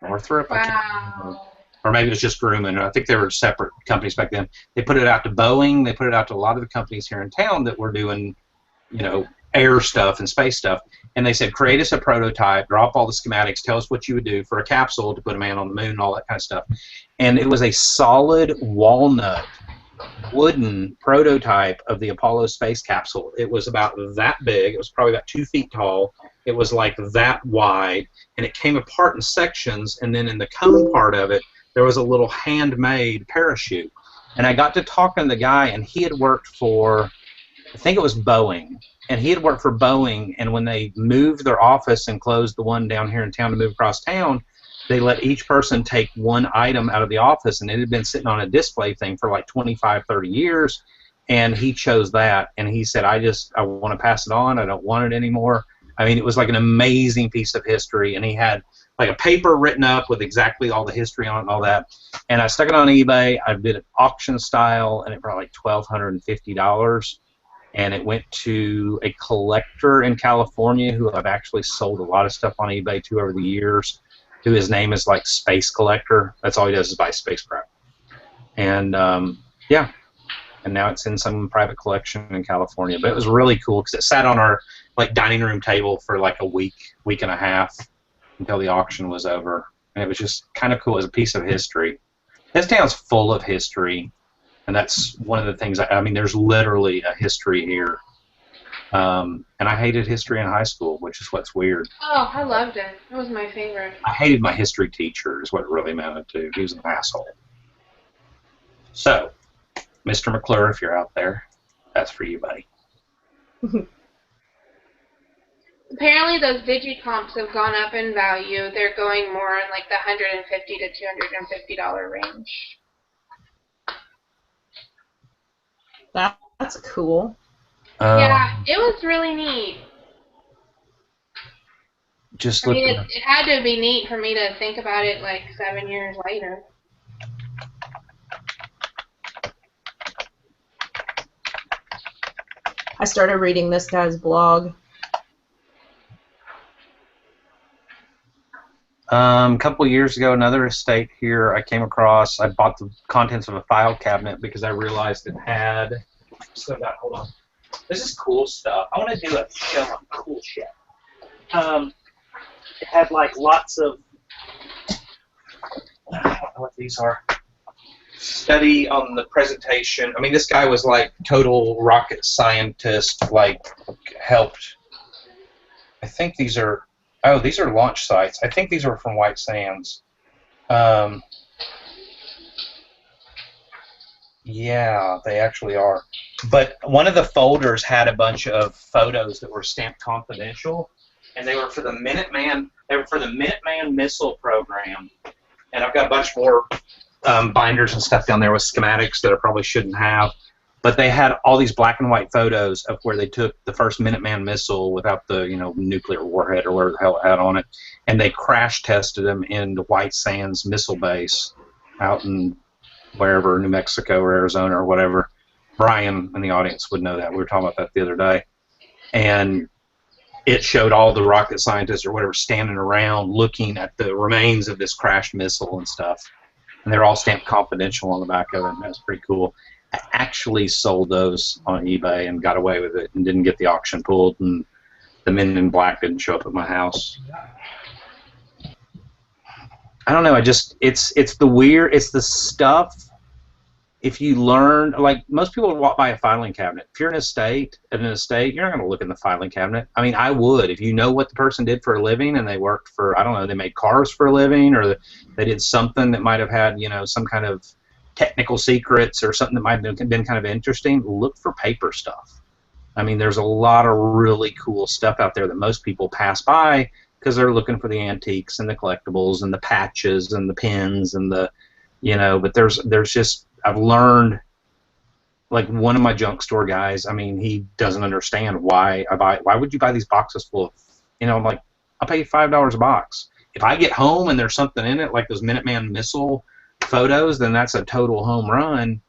Northrop. Wow. Or maybe it was just Grumman. I think they were separate companies back then. They put it out to Boeing. They put it out to a lot of the companies here in town that were doing, you know, air stuff and space stuff. And they said, create us a prototype, drop all the schematics, tell us what you would do for a capsule to put a man on the moon and all that kind of stuff. And it was a solid walnut wooden prototype of the Apollo space capsule. It was about that big. It was probably about 2 feet tall. It was like that wide. And it came apart in sections. And then in the cone part of it, there was a little handmade parachute. And I got to talking to the guy, and he had worked for, I think it was Boeing. And he had worked for Boeing, and when they moved their office and closed the one down here in town to move across town, they let each person take one item out of the office, and it had been sitting on a display thing for like 25, 30 years, and he chose that, and he said, I want to pass it on. I don't want it anymore. I mean, it was like an amazing piece of history, and he had like a paper written up with exactly all the history on it and all that. And I stuck it on eBay. I did it auction style, and it brought like $1,250. And it went to a collector in California who I've actually sold a lot of stuff on eBay to over the years, who his name is like Space Collector. That's all he does is buy spacecraft. And yeah, and now it's in some private collection in California. But it was really cool because it sat on our like dining room table for like a week and a half until the auction was over. And it was just kind of cool as a piece of history. This town's full of history. And that's one of the things. I mean, there's literally a history here. And I hated history in high school, which is what's weird. Oh, I loved it. It was my favorite. I hated my history teacher, is what it really amounted to. He was an asshole. So, Mr. McClure, if you're out there, that's for you, buddy. Apparently, those Digicomps have gone up in value. They're going more in like the $150 to $250 range. That's cool. Yeah, it was really neat. Just I look. mean, it had to be neat for me to think about it like 7 years later. I started reading this guy's blog. A couple of years ago, another estate here I came across. I bought the contents of a file cabinet because I realized it had. Hold on. This is cool stuff. I want to do a show on cool shit. It had like lots of. I don't know what these are. Study on the presentation. I mean, this guy was like total rocket scientist. Like helped. I think these are. Oh, these are launch sites. I think these were from White Sands. Yeah, they actually are. But one of the folders had a bunch of photos that were stamped confidential, and they were for the Minuteman. They were for the Minuteman missile program. And I've got a bunch more binders and stuff down there with schematics that I probably shouldn't have. But they had all these black and white photos of where they took the first Minuteman missile without the nuclear warhead or whatever the hell it had on it, and they crash tested them in the White Sands Missile Base out in wherever, New Mexico or Arizona or whatever. Brian in the audience would know that. We were talking about that the other day. And it showed all the rocket scientists or whatever standing around looking at the remains of this crashed missile and stuff. And they're all stamped confidential on the back of it. And that's pretty cool. I actually sold those on eBay and got away with it and didn't get the auction pulled, and the Men in Black didn't show up at my house. I don't know. It's the stuff. If you learn, like most people would walk by a filing cabinet. If you're in an estate, you're not going to look in the filing cabinet. I mean, I would if you know what the person did for a living and they worked for, I don't know, they made cars for a living, or they did something that might have had, some kind of technical secrets or something that might have been kind of interesting. Look for paper stuff. I mean, there's a lot of really cool stuff out there that most people pass by because they're looking for the antiques and the collectibles and the patches and the pins and the, but there's just, I've learned, like one of my junk store guys, I mean, he doesn't understand why would you buy these boxes full of, I'm like, I'll pay you $5 a box. If I get home and there's something in it, like those Minuteman missile photos, then that's a total home run.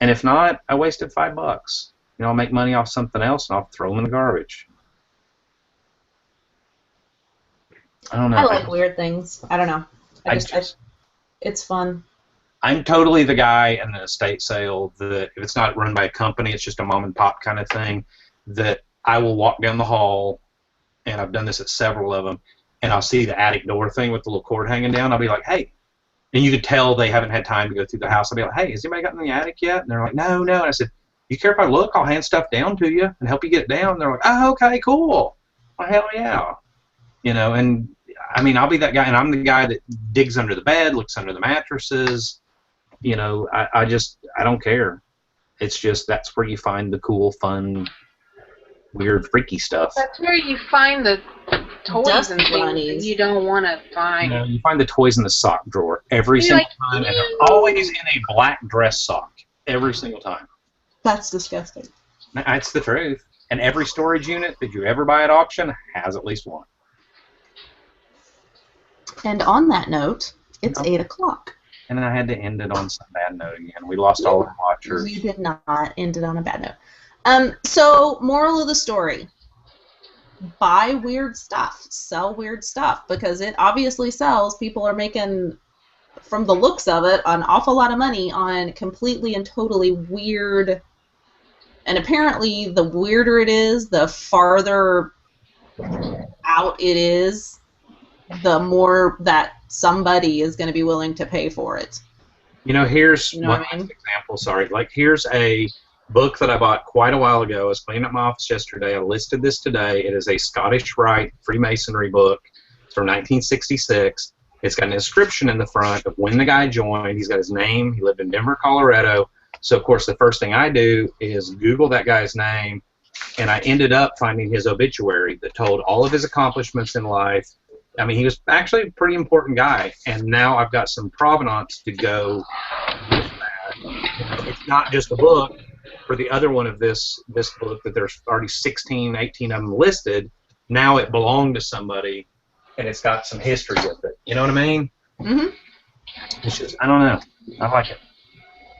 And if not, I wasted $5. I'll make money off something else and I'll throw them in the garbage. I don't know. I like weird things. I don't know. It's fun. I'm totally the guy in the estate sale that if it's not run by a company, it's just a mom and pop kind of thing, that I will walk down the hall, and I've done this at several of them, and I'll see the attic door thing with the little cord hanging down. I'll be like, hey. And you could tell they haven't had time to go through the house. I'll be like, hey, has anybody gotten in the attic yet? And they're like, no. And I said, you care if I look? I'll hand stuff down to you and help you get it down. And they're like, oh, okay, cool. Well, hell yeah. And I mean, I'll be that guy, and I'm the guy that digs under the bed, looks under the mattresses. I don't care. It's just that's where you find the cool, fun, weird, freaky stuff. That's where you find the toys Dust and things bunnies. that you don't want to find. You find the toys in the sock drawer every single time, and they're always in a black dress sock every single time. That's disgusting. That's the truth. And every storage unit that you ever buy at auction has at least one. And on that note, it's 8 o'clock. And I had to end it on some bad note again. We lost all our watchers. You did not end it on a bad note. So, moral of the story. Buy weird stuff. Sell weird stuff. Because it obviously sells. People are making, from the looks of it, an awful lot of money on completely and totally weird. And apparently, the weirder it is, the farther out it is, the more that somebody is going to be willing to pay for it. You know, here's You know one what I mean? example. Sorry, like here's a book that I bought quite a while ago. I was cleaning up my office yesterday. I listed this today. It is a Scottish Rite Freemasonry book. It's from 1966. It's got an inscription in the front of when the guy joined. He's got his name. He lived in Denver, Colorado. So, of course, the first thing I do is Google that guy's name, and I ended up finding his obituary that told all of his accomplishments in life. I mean, he was actually a pretty important guy, and now I've got some provenance to go with that. You know, it's not just a book. For the other one of this book that there's already 16, 18 of them listed, now it belonged to somebody, and it's got some history with it. You know what I mean? Mm-hmm. It's just, I don't know. I like it.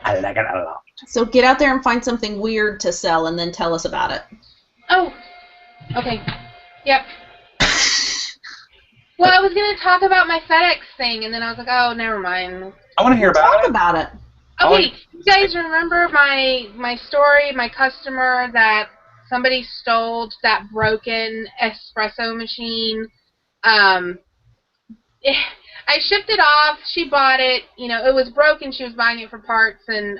I like it a lot. So get out there and find something weird to sell, and then tell us about it. Oh, okay. Yep. Well, I was going to talk about my FedEx thing, and then I was like, oh, never mind. I want to hear about Talk it. about it. Okay, you guys remember my story, my customer that somebody stole that broken espresso machine? I shipped it off. She bought it. You know, it was broken. She was buying it for parts, and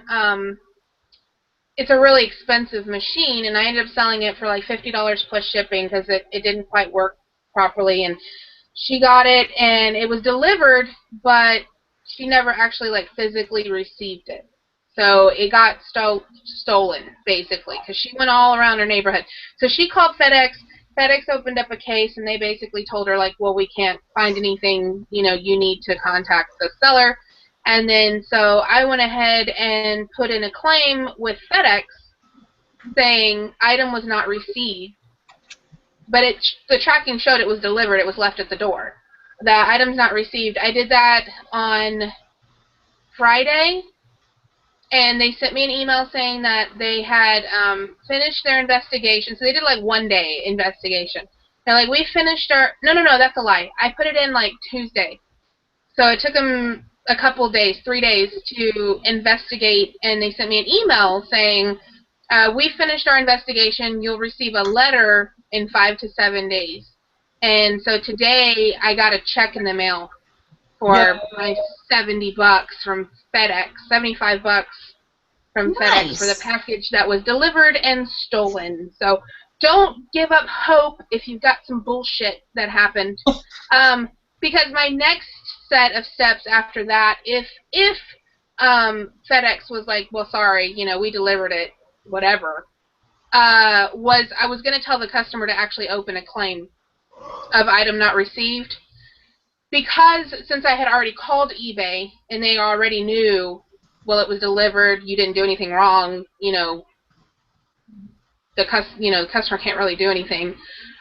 it's a really expensive machine, and I ended up selling it for like $50 plus shipping because it didn't quite work properly, and she got it, and it was delivered, but she never actually like physically received it. So it got stolen, basically, because she went all around her neighborhood. So she called FedEx. FedEx opened up a case, and they basically told her, like, well, we can't find anything, you know, you need to contact the seller. And then so I went ahead and put in a claim with FedEx saying item was not received. But the tracking showed it was delivered. It was left at the door. The item's not received. I did that on Friday, and they sent me an email saying that they had finished their investigation. So they did like 1 day investigation. They're like, we finished our... No, that's a lie. I put it in like Tuesday. So it took them a couple days, 3 days, to investigate, and they sent me an email saying, we finished our investigation. You'll receive a letter in 5 to 7 days. And so today I got a check in the mail for my $70 from FedEx, $75 from FedEx for the package that was delivered and stolen. So don't give up hope if you've got some bullshit that happened. Because my next set of steps after that, if FedEx was like, well, sorry, you know, we delivered it, whatever, I was going to tell the customer to actually open a claim of item not received, because since I had already called eBay and they already knew, well, it was delivered, you didn't do anything wrong, you know, the customer can't really do anything.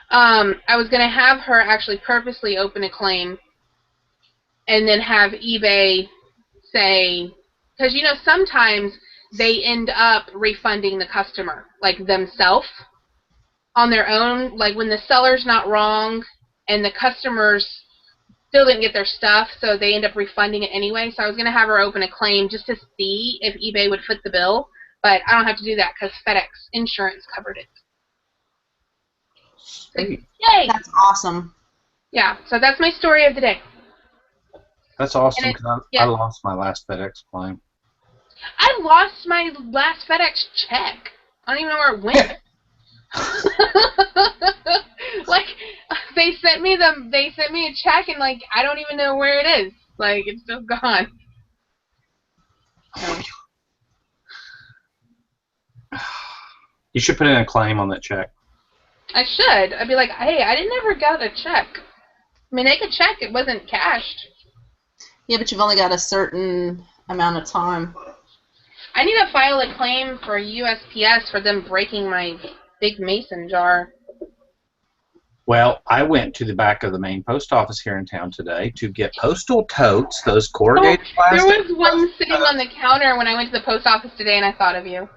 I was going to have her actually purposely open a claim and then have eBay say, because, you know, sometimes they end up refunding the customer, like themselves, on their own, like when the seller's not wrong and the customers still didn't get their stuff, so they end up refunding it anyway. So I was going to have her open a claim just to see if eBay would foot the bill, but I don't have to do that because FedEx insurance covered it. Hey, Yay! That's awesome. Yeah, so that's my story of the day. that's awesome, And because yeah. I lost my last FedEx claim. I lost my last FedEx check. I don't even know where it went. Like, they sent me a check, and like I don't even know where it is. Like, it's just gone. So, You should put in a claim on that check. I should. I'd be like, hey, I didn't ever get a check. I mean, they could check. It wasn't cashed. Yeah, but you've only got a certain amount of time. I need to file a claim for USPS for them breaking my big mason jar. Well, I went to the back of the main post office here in town today to get postal totes, those corrugated There plastic. was one sitting on the counter when I went to the post office today, and I thought of you.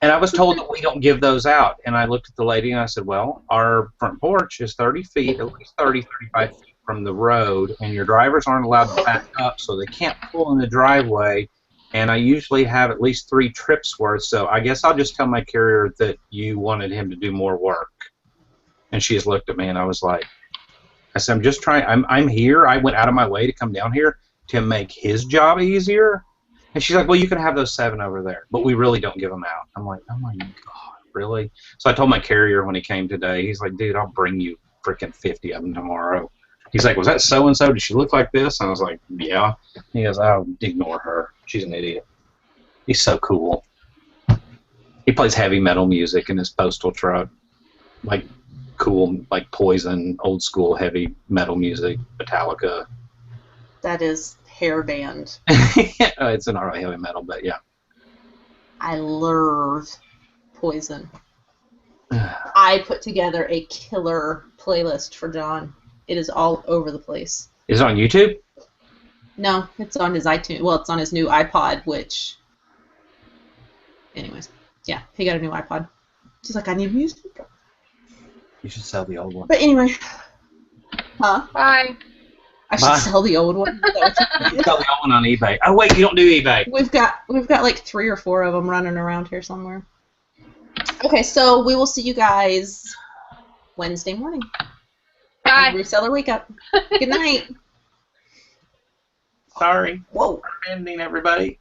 And I was told that we don't give those out. And I looked at the lady and I said, well, our front porch is 30 feet, at least 30, 35 feet from the road, and your drivers aren't allowed to back up, so they can't pull in the driveway. And I usually have at least 3 trips worth, so I guess I'll just tell my carrier that you wanted him to do more work. And she just looked at me, and I was like, I said, I'm just trying, I'm here. I went out of my way to come down here to make his job easier. And she's like, well, you can have those 7 over there, but we really don't give them out. I'm like, oh my God, really? So I told my carrier when he came today, he's like, dude, I'll bring you freaking 50 of them tomorrow. He's like, was that so-and-so? Did she look like this? And I was like, yeah. He goes, oh, ignore her. She's an idiot. He's so cool. He plays heavy metal music in his postal truck. Like, cool, like Poison, old school heavy metal music, Metallica. That is hair band. It's an alright heavy metal, but yeah. I love Poison. I put together a killer playlist for John. It is all over the place. Is it on YouTube? No, it's on his iTunes. Well, it's on his new iPod, which... Anyways. Yeah, he got a new iPod. She's like, I need music. You should sell the old one. But anyway. Huh? Bye. I should sell the old one. Sell the old one on eBay. Oh, wait, you don't do eBay. We've got like 3 or 4 of them running around here somewhere. Okay, so we will see you guys Wednesday morning. Bye. Reseller Wake Up. Good night. Sorry. Whoa. For ending, everybody.